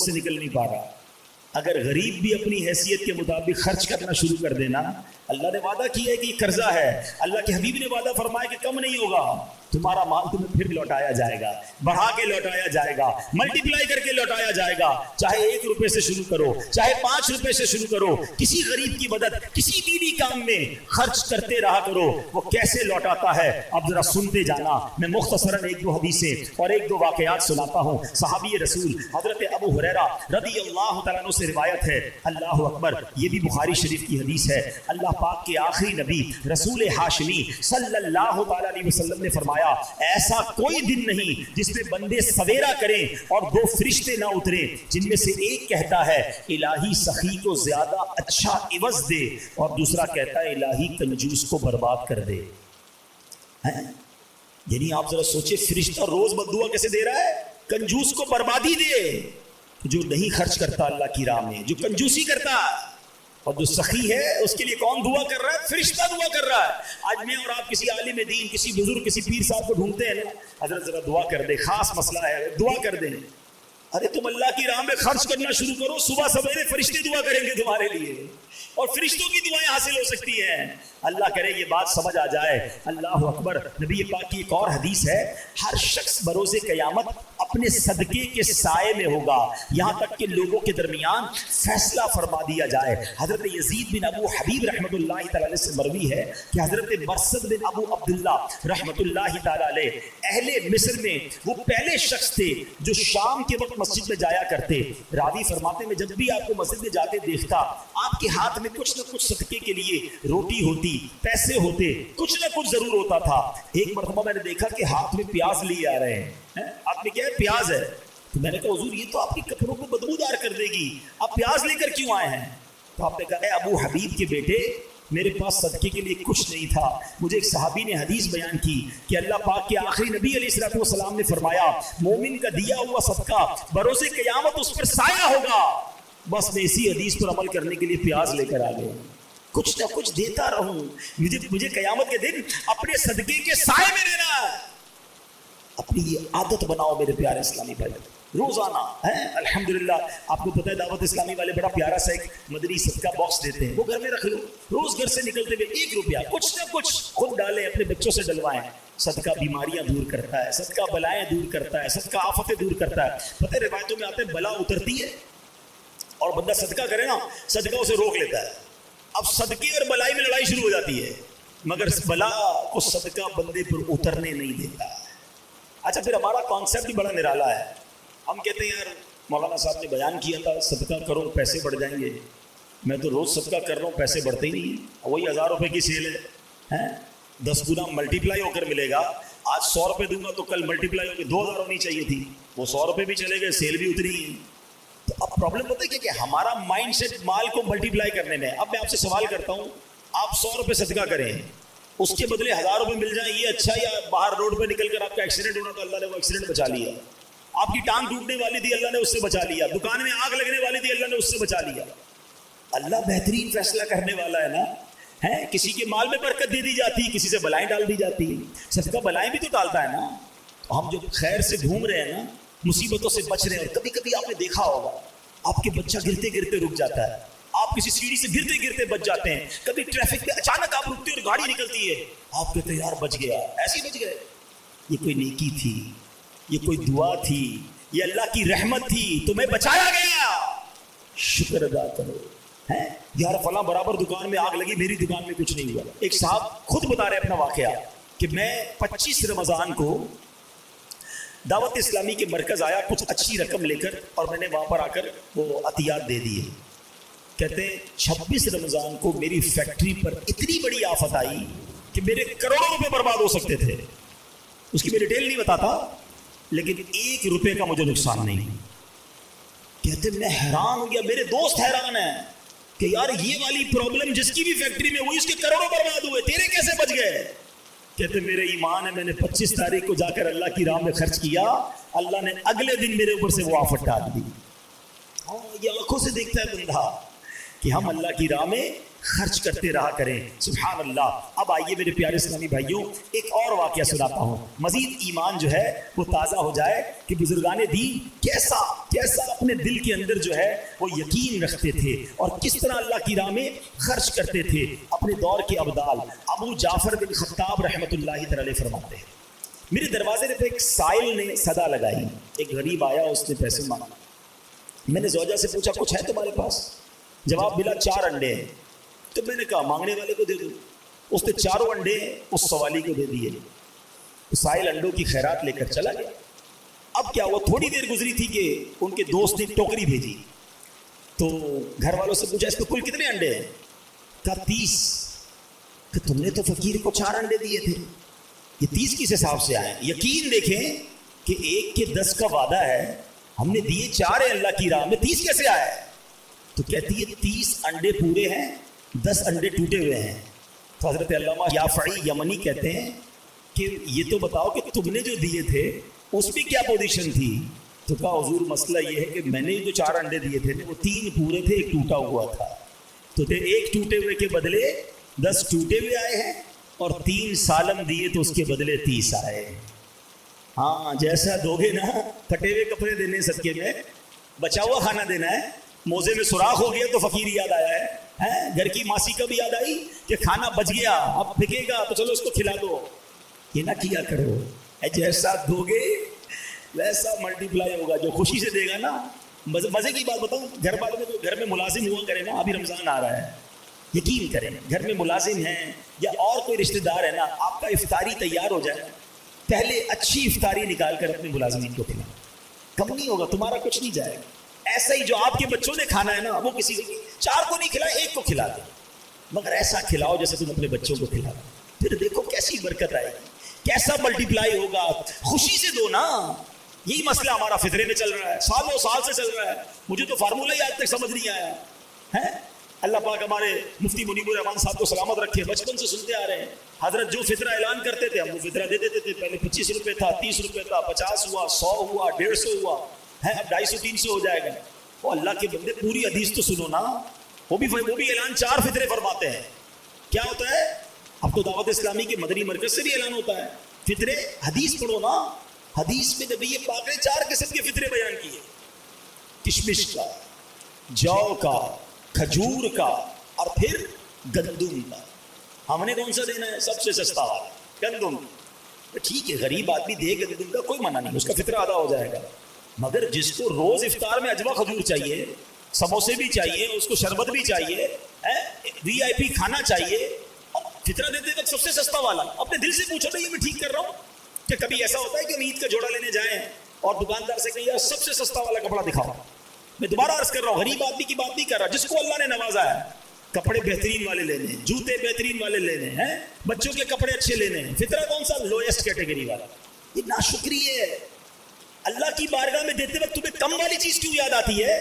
سے نکل نہیں پا رہا. اگر غریب بھی اپنی حیثیت کے مطابق خرچ کرنا شروع کر دینا، اللہ نے وعدہ کیا ہے کہ یہ قرضہ ہے، اللہ کے حبیب نے وعدہ فرمایا کہ کم نہیں ہوگا، تمہارا مال تمہیں پھر لوٹایا جائے گا، بڑھا کے لوٹایا جائے گا، ملٹی پلائی کر کے لوٹایا جائے گا. چاہے 1 روپے سے شروع کرو، چاہے 5 روپے سے شروع کرو، کسی غریب کی مدد، کسی دینی کام میں خرچ کرتے رہا کرو. وہ کیسے لوٹاتا ہے اب ذرا سنتے جانا. میں مختصراً 1-2 حدیثیں اور 1-2 واقعات سناتا ہوں. صحابی رسول حضرت ابو ہریرہ رضی اللہ تعالیٰ عنہ سے روایت ہے. اللہ اکبر، یہ بھی بخاری شریف کی حدیث ہے. اللہ پاک کے آخری نبی رسول ہاشمی صلی اللہ تعالیٰ علیہ وسلم نے فرمایا، ایسا کوئی دن نہیں جس میں بندے سویرا کریں اور 2 فرشتے نہ اتریں جن میں سے ایک کہتا ہے الہی سخی کو زیادہ اچھا عوض دے، اور دوسرا کہتا ہے الہی کنجوس کو برباد کر دے. یعنی آپ ذرا سوچیں، فرشتہ روز بددعا کیسے دے رہا ہے؟ کنجوس کو بربادی دے. جو نہیں خرچ کرتا اللہ کی راہ میں، جو کنجوسی کرتا، اور جو سخی ہے اس کے لیے کون دعا کر رہا ہے؟ فرشتہ دعا کر رہا ہے. آج میں اور آپ کسی عالم دین، کسی بزرگ، کسی پیر صاحب کو ڈھونڈتے ہیں نا، حضرت ذرا دعا کر دے، خاص مسئلہ ہے، دعا کر دیں. ارے تم اللہ کی راہ میں خرچ کرنا شروع کرو، صبح سویرے فرشتے دعا کریں گے تمہارے لیے، اور فرشتوں کی دعائیں حاصل ہو سکتی ہیں. اللہ کرے یہ بات سمجھ آ جائے. اللہ اکبر. نبی پاک کی ایک اور حدیث ہے، ہر شخص بروز قیامت اپنے صدقے کے سائے میں ہوگا یہاں تک کہ لوگوں کے درمیان فیصلہ فرما دیا جائے. حضرت یزید بن ابو حبیب رحمۃ اللہ تعالی علیہ سے مروی ہے کہ حضرت مرثد بن ابو عبداللہ رحمۃ اللہ تعالی علیہ اہل مصر میں وہ پہلے شخص تھے جو شام کے وقت مسجد میں جایا کرتے. راوی فرماتے میں جب بھی آپ کو مسجد میں جاتے دیکھتا، آپ کے ہاتھ میں کچھ نہ کچھ صدقے کے لیے روٹی ہوتی، پیسے ہوتے، کچھ نہ کچھ ضرور ہوتا تھا. ایک مرتبہ میں نے دیکھا کہ ہاتھ میں پیاز لیے آ رہے ہیں. آپ میں کیا ہے؟ پیاز ہے. تو میں نے کہا حضور یہ تو آپ کے کپڑوں کو بدبودار کر دے گی، آپ پیاز لے کر کیوں آئے ہیں؟ تو آپ نے کہا اے ابو حبیب کے بیٹے، میرے پاس صدقے کے لیے کچھ نہیں تھا. مجھے ایک صحابی نے حدیث بیان کی کہ اللہ پاک کے آخری نبی علیہ الصلوۃ والسلام نے فرمایا مومن کا دیا ہوا صدقہ بروز قیامت اس پر سایہ ہوگا. بس میں اسی حدیث پر عمل کرنے کے لیے پیاز لے کر آ گیا. کچھ نہ کچھ دیتا رہوں، مجھے قیامت کے دن اپنے صدقے کے سائے میں رہنا ہے. اپنی یہ عادت بناؤ میرے پیارے اسلامی بھائی، روزانہ ہے. الحمدللہ آپ کو پتہ ہے دعوت اسلامی والے بڑا پیارا سا ایک مدنی صدقہ باکس دیتے ہیں، وہ گھر میں رکھ لو. روز گھر سے نکلتے ہوئے 1 روپیہ کچھ نہ کچھ خود ڈالیں، اپنے بچوں سے ڈلوائیں. صدقہ بیماریاں دور کرتا ہے، صدقہ بلائیں دور کرتا ہے، صدقہ آفتیں دور کرتا ہے. پتہ ہے روایتوں میں آتے ہیں بلا اترتی ہے اور بندہ صدقہ کرے نا، صدقہ اسے روک لیتا ہے. اب صدقے اور بلائی میں لڑائی شروع ہو جاتی ہے، مگر بلا کو صدقہ بندے پر اترنے نہیں دیتا. اچھا پھر ہمارا کانسیپٹ بھی بڑا نرالا ہے. ہم کہتے ہیں یار مولانا صاحب نے بیان کیا تھا صدقہ کرو پیسے بڑھ جائیں گے. میں تو روز صدقہ کر رہا ہوں، پیسے بڑھتے ہی نہیں. وہی 1000 روپے کی سیل ہے، 10 گنا ملٹی پلائی ہو کر ملے گا. آج 100 روپے دوں گا تو کل ملٹی پلائی ہو کے 2000 ہونی چاہیے تھی. وہ 100 روپے بھی چلے گئے، سیل بھی اتری. تو اب پرابلم ہوتا ہے کہ ہمارا مائنڈ سیٹ مال کو ملٹی پلائی کرنے میں. اب میں آپ سے سوال کرتا ہوں، آپ 100 روپے صدقہ کریں، اس کے بدلے 1000 روپے مل جائیں، یہ اچھا؟ یا باہر روڈ پہ نکل کر آپ کا ایکسیڈنٹ ہونا تو اللہ نے وہ ایکسیڈنٹ بچا لیا، آپ کی ٹانگ ٹوٹنے والی تھی اللہ نے اس سے بچا لیا، دکان میں آگ لگنے والی تھی اللہ نے اس سے بچا لیا. اللہ بہترین فیصلہ کرنے والا ہے نا. ہے کسی کے مال میں برکت دے دی جاتی ہے، کسی سے بلائیں ڈال دی جاتی ہے. صدقہ بلائیں بھی تو ڈالتا ہے نا. ہم جو خیر سے گھوم رہے ہیں نا، مصیبتوں سے بچ رہے ہیں. اور کبھی کبھی آپ نے دیکھا ہوگا آپ کے بچہ گرتے گرتے رک جاتا ہے، آپ کسی سیڑھی سے گرتے گرتے بچ جاتے ہیں. کبھی ٹریفک پہ اچانک آپ رکتے اور گاڑی نکلتی ہے، آپ کہتے ہیں یار بچ گیا، ایسے ہی بچ گئے. یہ کوئی نیکی تھی، یہ کوئی دعا تھی، یہ اللہ کی رحمت تھی، تمہیں بچایا گیا. شکر ادا کرو. ہے یار فلاں برابر دکان میں آگ لگی، میری دکان میں کچھ نہیں ہوا. ایک صاحب خود بتا رہے اپنا واقعہ کہ میں 25 رمضان کو دعوت اسلامی کے مرکز آیا کچھ اچھی رقم لے کر، اور میں نے وہاں پر آ کر وہ عطیات دے دیے. کہتے ہیں 26 رمضان کو میری فیکٹری پر اتنی بڑی آفت آئی کہ میرے کروڑوں روپے برباد ہو سکتے تھے. اس کی میں ڈیٹیل نہیں بتاتا، لیکن 1 روپے کا مجھے نقصان نہیں. کہتے میں حیران ہو گیا، میرے دوست حیران ہیں کہ یار یہ والی پرابلم جس کی بھی فیکٹری میں ہوئی اس کے کروڑوں برباد ہوئے، تیرے کیسے بچ گئے؟ کہتے میرے ایمان ہے، میں نے 25 تاریخ کو جا کر اللہ کی راہ میں خرچ کیا، اللہ نے اگلے دن میرے اوپر سے وہ آفت ڈال دی. یہ آنکھوں سے دیکھتا ہے بندہ. کہ ہم اللہ کی راہ میں خرچ کرتے رہا کریں. سبحان اللہ. اب آئیے میرے پیارے اسلامی بھائیوں ایک اور واقعہ سناتا ہوں, مزید ایمان جو ہے وہ تازہ ہو جائے کہ بزرگان دین کیسا اپنے دل کے اندر جو ہے وہ یقین رکھتے تھے اور کس طرح اللہ کی راہ میں خرچ کرتے تھے. اپنے دور کے ابدال ابو جعفر بن خطاب رحمۃ اللہ تعالی فرماتے ہیں, میرے دروازے پہ ایک سائل نے صدا لگائی. ایک غریب آیا, اس نے پیسے مانگا. میں نے زوجہ سے پوچھا کچھ ہے تمہارے پاس؟ جواب ملا 4 انڈے ہیں. تو میں نے کہا مانگنے والے کو دے دوں. اس نے 4 انڈے اس سوالی کو دے دیے. سائل انڈوں کی خیرات لے کر چلا گیا. اب کیا ہوا, تھوڑی دیر گزری تھی کہ ان کے دوست نے ٹوکری بھیجی. تو گھر والوں سے پوچھا اس کو کل کتنے انڈے ہیں؟ کہا 30. کہ تم نے تو فقیر کو 4 انڈے دیے تھے, یہ 30 کس حساب سے آئے؟ یقین دیکھیں کہ 1 کے 10 کا وعدہ ہے, ہم نے دیے 4 ہیں اللہ کی راہ میں, 30 کیسے آئے؟ تو کہتی ہے 30 انڈے پورے ہیں, 10 انڈے ٹوٹے ہوئے ہیں. تو حضرت علامہ یافعی یمنی کہتے ہیں کہ یہ تو بتاؤ کہ تم نے جو دیے تھے اس میں کیا پوزیشن تھی؟ تو کہا حضور مسئلہ یہ ہے کہ میں نے جو 4 انڈے دیے تھے وہ 3 پورے تھے, 1 ٹوٹا ہوا تھا. تو 1 ٹوٹے ہوئے کے بدلے 10 ٹوٹے ہوئے آئے ہیں, اور 3 سالم دیے تو اس کے بدلے 30 آئے. ہاں جیسا دو گے نا, پھٹے ہوئے کپڑے دینے صدقے میں, بچا ہوا کھانا دینا ہے, موزے میں سوراخ ہو گیا تو فقیر یاد آیا ہے, گھر کی ماسی کا بھی یاد آئی کہ کھانا بچ گیا اب پھینکے گا تو چلو اس کو کھلا دو. یہ نہ کیا کرو, جیسا دو گے ویسا ملٹی پلائی ہوگا. جو خوشی سے دے گا نا, مزے کی بات بتاؤں, گھر میں ملازم ہوا کرے نا, ابھی رمضان آ رہا ہے, یقین کریں گھر میں ملازم ہیں یا اور کوئی رشتہ دار ہے نا, آپ کا افطاری تیار ہو جائے, پہلے اچھی افطاری نکال کر اپنے ملازمین کو کھلاؤ, کم نہیں ہوگا, تمہارا کچھ نہیں جائے گا. ایسا ہی جو آپ کے بچوں نے کھانا ہے نا, وہ کسی کو 4 کو نہیں کھلائے, 1 کو کھلا دیں, مگر ایسا کھلاؤ جیسے تم اپنے بچوں کو کھلاؤ. پھر دیکھو کیسی برکت آئے گی, کیسا ملٹی پلائی ہوگا. خوشی سے دو نا. یہی مسئلہ ہمارا فطرے میں چل رہا ہے, سالوں سال سے چل رہا ہے. مجھے تو فارمولہ ہی آج تک سمجھ نہیں آیا ہے. اللہ پاک ہمارے مفتی منیب الرحمان صاحب کو سلامت رکھے, بچپن سے سنتے آ رہے ہیں حضرت جو فطرہ اعلان کرتے تھے ہم وہ فطرہ دے دیتے تھے. پہلے 25 روپے تھا, 30 روپے تھا, 50 ہوا, 100 ہوا, 150 ہوا, اب 250 300 ہو جائے گا. وہ اللہ کے بندے پوری حدیث تو سنو نا. وہ بھی اعلان 4 فطرے فرماتے ہیں. کیا ہوتا ہے؟ اب تو دعوت اسلامی کے مدنی مرکز سے بھی اعلان ہوتا ہے فطرے. حدیث پڑھو نا, حدیث میں نبی پاک نے 4 قسم کے فطرے بیان کیے, کشمش کا, جو کا, کھجور کا, اور پھر گندم کا. ہم نے کون سا دینا ہے؟ سب سے سستا والا گندم. ٹھیک ہے, غریب آدمی دے گندم کا, کوئی منع نہیں, اس کا فطرہ ادا ہو جائے گا. مگر جس کو روز افطار میں اجوا کھجور چاہیے, سموسے بھی چاہیے, اس کو شربت بھی چاہیے, VIP کھانا چاہیے, فطرہ دیتے وقت سب سے سستا والا. اپنے دل سے پوچھو نا, یہ میں ٹھیک کر رہا ہوں کہ کبھی ایسا ہوتا ہے کہ ہم عید کا جوڑا لینے جائیں اور دکاندار سے کہیں یار سب سے سستا والا کپڑا دکھاؤ. میں دوبارہ عرض کر رہا ہوں, غریب آدمی کی بات نہیں کر رہا, جس کو اللہ نے نوازا ہے, کپڑے بہترین والے لینے, جوتے بہترین والے لینے ہیں, بچوں کے کپڑے اچھے لینے ہیں. فطرہ کون سا؟ لوئسٹ کیٹیگری والا. یہ ناشکری ہے. اللہ کی بارگاہ میں دیتے وقت تمہیں کم والی چیز کیوں یاد آتی ہے؟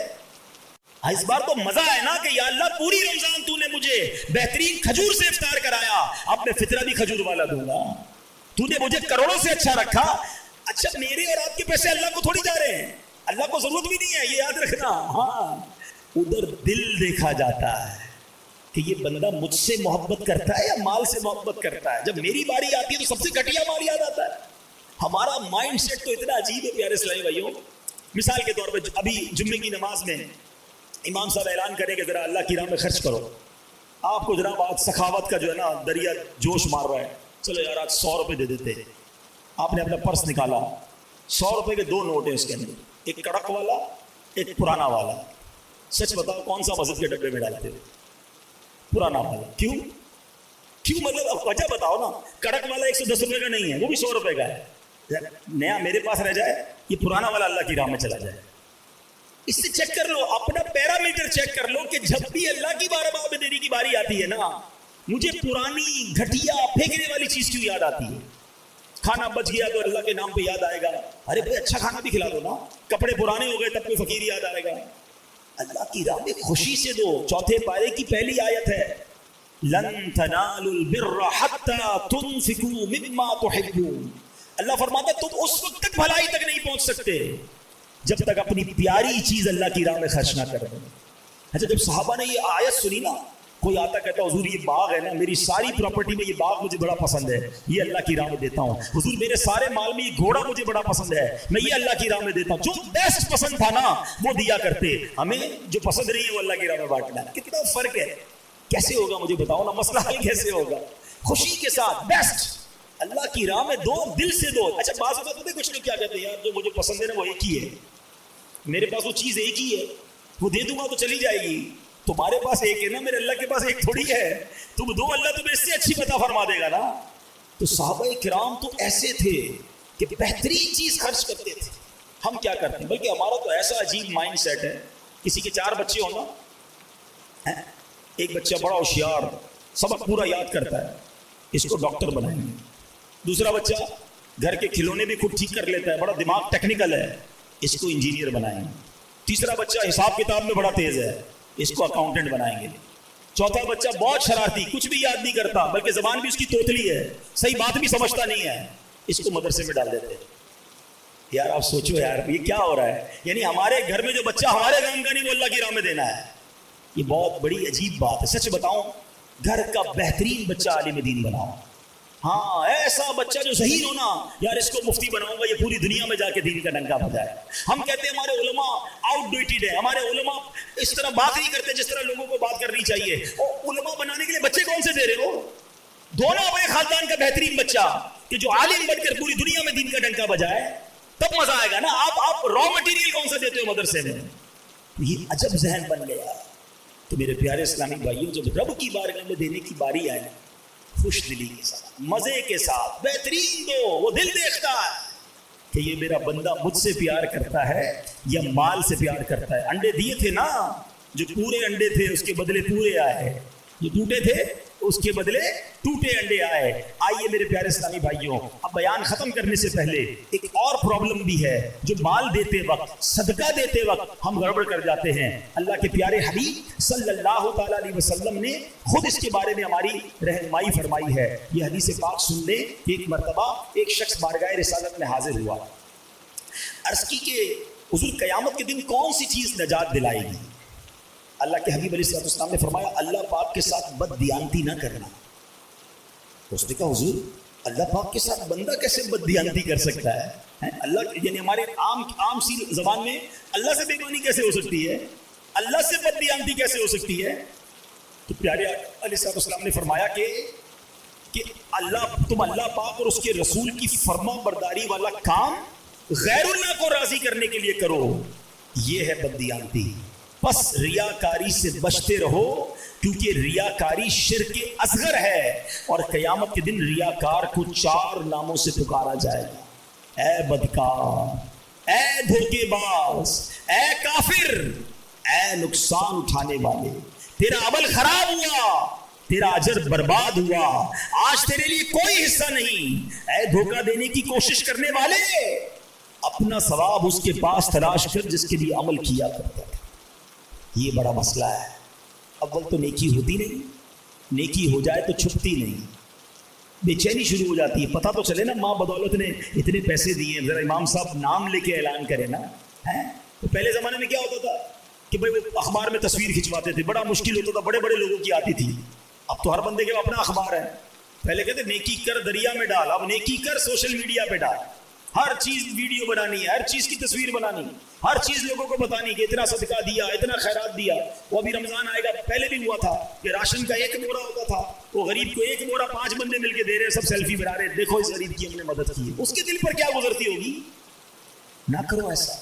اس بار تو مزہ ہے نا کہ یا اللہ پوری رمضان تو نے مجھے بہترین کھجور سے افطار کرایا, اب میں فطرہ بھی کھجور والا دوں گا. تو نے مجھے کروڑوں سے اچھا رکھا. اچھا میرے اور آپ کے پیسے اللہ کو تھوڑی جا رہے ہیں, اللہ کو ضرورت بھی نہیں ہے, یہ یاد رکھنا. ہاں, ادھر دل دیکھا جاتا ہے کہ یہ بندہ مجھ سے محبت کرتا ہے یا مال سے محبت کرتا ہے. جب میری باری آتی ہے تو سب سے گھٹیا مال یاد آتا ہے. ہمارا مائنڈ سیٹ تو اتنا عجیب ہے پیارے اسلامی بھائیوں. مثال کے طور پہ ابھی جمعے کی نماز میں امام صاحب اعلان کریں کہ ذرا اللہ کی راہ میں خرچ کرو. آپ کو جناب آج سخاوت کا جو ہے نا دریا جوش مار رہا ہے, چلو یار آج 100 روپے دے دیتے. آپ نے اپنا پرس نکالا, 100 روپے کے 2 نوٹ ہیں اس کے اندر, ایک کڑک والا, ایک پرانا والا. سچ بتاؤ کون سا مسجد کے ڈبے میں ڈالتے ہیں؟ پرانا والا. کیوں مطلب وجہ بتاؤ نا. کڑک والا 110 روپے کا نہیں ہے, وہ بھی 100 روپے کا ہے. نیا میرے پاس رہ جائے, یہ پرانا والا اللہ کی راہ میں چلا جائے. اس سے چیک کر لو, اپنا پیرامیٹر چیک کر لو کہ جب بھی اللہ کی بارگاہ میں دینے کی باری آتی ہے نا, مجھے پرانی گھٹیا پھینکنے والی چیز کیوں یاد آتی ہے؟ کھانا بچ گیا تو اللہ کے نام پہ یاد آئے گا, ارے بھائی اچھا کھانا بھی کھلا دو نا. کپڑے پرانے ہو گئے تب کوئی فقیر یاد آئے گا. اللہ کی راہ میں خوشی سے دو. 4 پارے کی پہلی آیت ہے, لن تنالوا البر حتى تنفقوا مما تحبون. اللہ فرماتا ہے تم اس وقت تک بھلائی تک نہیں پہنچ سکتے جب تک اپنی پیاری چیز اللہ کی راہ میں خرچ نہ کرو. اچھا جب صحابہ نے یہ آیت سنی نا, کوئی آتا کہتا حضور یہ باغ ہے نا, میری ساری پراپرٹی میں یہ باغ مجھے بڑا پسند ہے, یہ اللہ کی راہ میں دیتا ہوں. حضور میرے سارے مال میں یہ گھوڑا مجھے بڑا پسند ہے, میں یہ اللہ کی راہ میں دیتا ہوں. جو بیسٹ پسند تھا نا وہ دیا کرتے. ہمیں جو پسند نہیں ہے وہ اللہ کی راہ میں بانٹنا ہے. کتنا فرق ہے. کیسے ہوگا مجھے بتاؤ نا, مسئلہ حل کیسے ہوگا؟ خوشی کے ساتھ بیسٹ اللہ کی راہ میں دو, دل سے دو. اچھا بعض اوقات ہوتے کچھ لوگ کیا کہتے ہیں, یار جو مجھے پسند ہے نا وہ ایک ہی ہے, میرے پاس وہ چیز ایک ہی ہے, وہ دے دوں گا تو چلی جائے گی. تمہارے پاس ایک ہے نا, میرے اللہ کے پاس ایک تھوڑی ہے. تم دو, اللہ تمہیں اس سے اچھی عطا فرما دے گا نا. تو صحابہ کرام تو ایسے تھے کہ بہترین چیز خرچ کرتے تھے. ہم کیا کرتے ہیں, بلکہ ہمارا تو ایسا عجیب مائنڈ سیٹ ہے. کسی کے 4 بچے ہوں نا, ایک بچہ بڑا ہوشیار, سبق پورا یاد کرتا ہے, اس کو ڈاکٹر بنائیں گے. دوسرا بچہ گھر کے کھلونے بھی خود ٹھیک کر لیتا ہے, بڑا دماغ ٹیکنیکل ہے, اس کو انجینئر بنائیں گے. تیسرا بچہ حساب کتاب میں بڑا تیز ہے, اس کو اکاؤنٹنٹ بنائیں گے. چوتھا بچہ بہت شرارتی, کچھ بھی یاد نہیں کرتا, بلکہ زبان بھی اس کی توتلی ہے, صحیح بات بھی سمجھتا نہیں ہے, اس کو مدرسے میں ڈال دیتے. یار آپ سوچو یار یہ کیا ہو رہا ہے. یعنی ہمارے گھر میں جو بچہ ہمارے کام کا نہیں وہ اللہ کی راہ میں دینا ہے. یہ بہت بڑی عجیب بات ہے. سچ بتاؤں, گھر کا بہترین بچہ عالم دین بناؤ. ہاں ایسا بچہ جو ذہین ہو نا, یار اس کو مفتی بناؤں گا, یہ پوری دنیا میں جا کے دین کا ڈنکا بجائے. ہم کہتے ہیں ہمارے علماء آؤٹ ڈیٹڈ ہیں, ہمارے علماء اس طرح بات نہیں کرتے جس طرح لوگوں کو بات کرنی چاہیے. اور علماء بنانے کے لیے بچے کون سے دے رہے ہو؟ دونوں اپنے خاندان کا بہترین بچہ کہ جو عالم بن کر پوری دنیا میں دین کا ڈنکا بجائے, تب مزہ آئے گا نا. آپ را مٹیریل کون سا دیتے ہو مدرسے میں؟ یہ عجب ذہن بن گیا. تو میرے پیارے اسلامی بھائیوں, جب رب کی بارگاہ میں دینے کی باری آئے, خوش دلی کے ساتھ, مزے کے ساتھ, بہترین دو. وہ دل دیکھتا ہے کہ یہ میرا بندہ مجھ سے پیار کرتا ہے یا مال سے پیار کرتا ہے. انڈے دیے تھے نا, جو پورے انڈے تھے اس کے بدلے پورے آئے, جو ٹوٹے تھے اس کے بدلے ٹوٹے انڈے آئے. آئیے میرے پیارے اسلامی بھائیوں, اب بیان ختم کرنے سے پہلے ایک اور پرابلم بھی ہے جو مال دیتے وقت, صدقہ دیتے وقت ہم گڑبڑ کر جاتے ہیں. اللہ کے پیارے حبیب صلی اللہ تعالی علیہ وسلم نے خود اس کے بارے میں ہماری رہنمائی فرمائی ہے. یہ حدیث پاک سن لیں کہ ایک مرتبہ ایک شخص بارگاہ رسالت میں حاضر ہوا, عرض کی کہ حضور قیامت کے دن کون سی چیز نجات دلائے گی؟ اللہ کے حبیب علیہ السلام نے فرمایا اللہ پاک کے ساتھ بددیانتی نہ کرنا. اس نے کہا حضور اللہ پاک کے ساتھ بندہ کیسے بددیانتی کر سکتا ہے؟ اللہ یعنی ہمارے عام سی زبان میں اللہ سے بےمانی کیسے ہو سکتی ہے, اللہ سے بددیانتی کیسے ہو سکتی ہے؟ تو پیارے علیہ السلام نے فرمایا کہ تم اللہ پاک اور اس کے رسول کی فرما برداری والا کام غیر اللہ کو راضی کرنے کے لیے کرو, یہ ہے بددیانتی. پس ریاکاری سے بچتے رہو کیونکہ ریاکاری شرک اصغر ہے, اور قیامت کے دن ریاکار کو 4 ناموں سے پکارا جائے گا. اے بدکار, اے دھوکے باز, اے کافر, اے نقصان اٹھانے والے, تیرا عمل خراب ہوا, تیرا اجر برباد ہوا, آج تیرے لیے کوئی حصہ نہیں. اے دھوکہ دینے کی کوشش کرنے والے, اپنا ثواب اس کے پاس تلاش کر جس کے لیے عمل کیا کرتا ہے. یہ بڑا مسئلہ ہے. اول تو نیکی ہوتی نہیں, نیکی ہو جائے تو چھپتی نہیں, بے چینی شروع ہو جاتی ہے. پتہ تو چلے نا ماں بدولت نے اتنے پیسے دیے, ذرا امام صاحب نام لے کے اعلان کرے نا. تو پہلے زمانے میں کیا ہوتا تھا کہ بھائی وہ اخبار میں تصویر کھنچواتے تھے, بڑا مشکل ہوتا تھا, بڑے بڑے لوگوں کی آتی تھی. اب تو ہر بندے کے اپنا اخبار ہے. پہلے کہتے نیکی کر دریا میں ڈال, اب نیکی کر سوشل میڈیا پہ ڈال. ہر چیز ویڈیو بنانی ہے, ہر چیز کی تصویر بنانی, ہر چیز لوگوں کو بتانی کہ اتنا صدقہ دیا, اتنا خیرات دیا. وہ ابھی رمضان آئے گا, پہلے بھی ہوا تھا کہ راشن کا 1 بورا ہوتا تھا, وہ غریب کو 1 بورا 5 بندے مل کے دے رہے, سب سیلفی بنا رہے, دیکھو اس غریب کی ہم نے مدد کی. اس کے دل پر کیا گزرتی ہوگی؟ نہ کرو ایسا.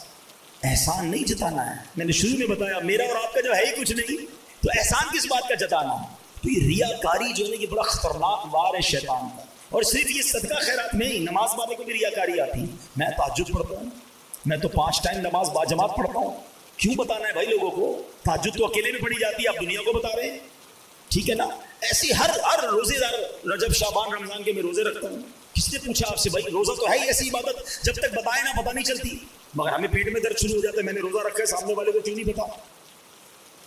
احسان نہیں جتانا ہے. میں نے شروع میں بتایا میرا اور آپ کا جو ہے ہی کچھ نہیں, تو احسان کس بات کا جتانا؟ تو یہ ریاکاری جو ہے یہ بڑا خطرناک وار ہے شیطان کا. اور صرف یہ صدقہ خیرات میں ہی, نماز والے کو بھی ریاکاری آتی. میں تہجد پڑھتا ہوں, میں تو 5 ٹائم نماز با جماعت پڑھتا ہوں, کیوں بتانا ہے بھائی لوگوں کو؟ تہجد تو اکیلے میں پڑھی جاتی ہے, آپ دنیا کو بتا رہے ہیں, ٹھیک ہے نا. ایسی ہر روزے دار رجب شعبان رمضان کے میں روزے رکھتا ہوں. کس نے پوچھا آپ سے بھائی؟ روزہ تو ہے ہی ایسی عبادت جب تک بتائے نہ پتہ نہیں چلتی, مگر ہمیں پیٹ میں درد شروع ہو جاتا ہے, میں نے روزہ رکھا ہے, سامنے والے کو کیوں نہیں پتا؟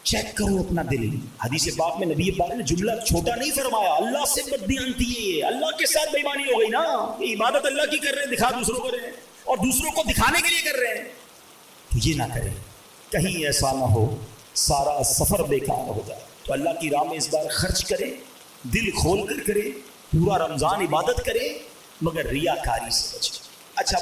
چیک کرو اپنا دل. حدیث پاک میں نبی پاک نے جملہ چھوٹا نہیں فرمایا, اللہ سے بددیانتی ہے یہ, اللہ کے ساتھ بے ایمانی ہو گئی نا. یہ عبادت اللہ کی کر رہے ہیں, دکھا دوسروں کو رہے ہیں, اور دوسروں کو دکھانے کے لیے کر رہے ہیں. تو یہ نہ کریں, کہیں ایسا نہ ہو سارا سفر بیکار ہو جائے. تو اللہ کی راہ میں اس بار خرچ کرے, دل کھول کر کرے, پورا رمضان عبادت کرے, مگر ریاکاری سے بچے. اچھا